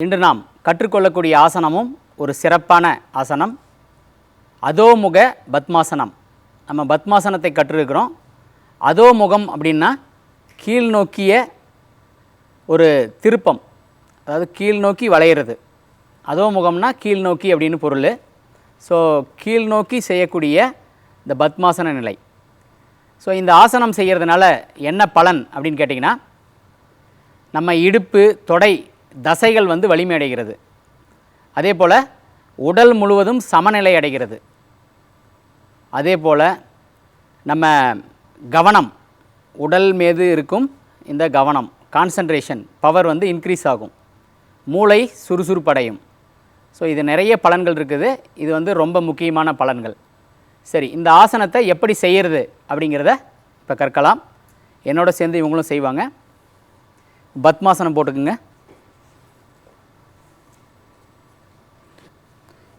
இன்று நாம் கற்றுக்கொள்ளக்கூடிய ஆசனமும் ஒரு சிறப்பான ஆசனம், அதோமுக பத்மாசனம். நம்ம பத்மாசனத்தை கற்றுருக்கிறோம். அதோமுகம் அப்படின்னா கீழ் நோக்கிய ஒரு திருப்பம், அதாவது கீழ் நோக்கி வளையிறது. அதோமுகம்னா கீழ் நோக்கி அப்படின்னு பொருள். ஸோ கீழ் நோக்கி செய்யக்கூடிய இந்த பத்மாசன நிலை. ஸோ இந்த ஆசனம் செய்கிறதுனால என்ன பலன் அப்படின்னு கேட்டிங்கன்னா, நம்ம இடுப்பு தொடை தசைகள் வலிமை அடைகிறது. அதே போல் உடல் முழுவதும் சமநிலை அடைகிறது. அதே போல் நம்ம கவனம், உடல் மீது இருக்கும் இந்த கவனம், கான்சன்ட்ரேஷன் பவர் இன்க்ரீஸ் ஆகும். மூளை சுறுசுறுப்படையும். ஸோ இது நிறைய பலன்கள் இருக்குது. இது ரொம்ப முக்கியமான பலன்கள். சரி, இந்த ஆசனத்தை எப்படி செய்கிறது அப்படிங்கிறத இப்போ கற்கலாம். என்னோட சேர்ந்து இவங்களும் செய்வாங்க. பத்மாசனம் போட்டுக்குங்க.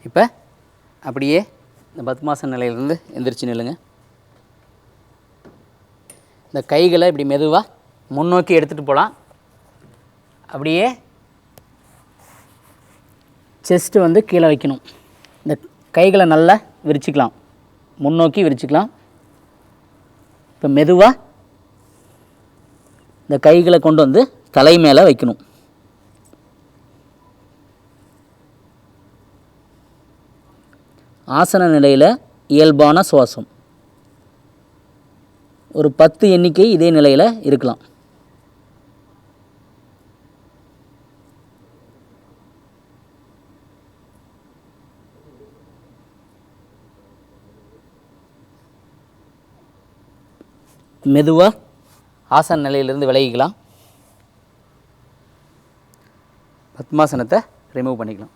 இப்போ அப்படியே இந்த பத்மாசன நிலையிலிருந்து எந்திரிச்சு நில்லுங்க. இந்த கைகளை இப்படி மெதுவாக முன்னோக்கி எடுத்துகிட்டு போகலாம். அப்படியே செஸ்ட்டு கீழே வைக்கணும். இந்த கைகளை நல்லா விரிச்சிக்கலாம், முன்னோக்கி விரிச்சிக்கலாம். இப்போ மெதுவாக இந்த கைகளை கொண்டு தலை மேலே வைக்கணும். ஆசன நிலையில் இயல்பான சுவாசம். ஒரு 10 எண்ணிக்கை இதே நிலையில் இருக்கலாம். மெதுவாக ஆசன நிலையிலிருந்து விலகிக்கலாம். பத்மாசனத்தை ரிமூவ் பண்ணிக்கலாம்.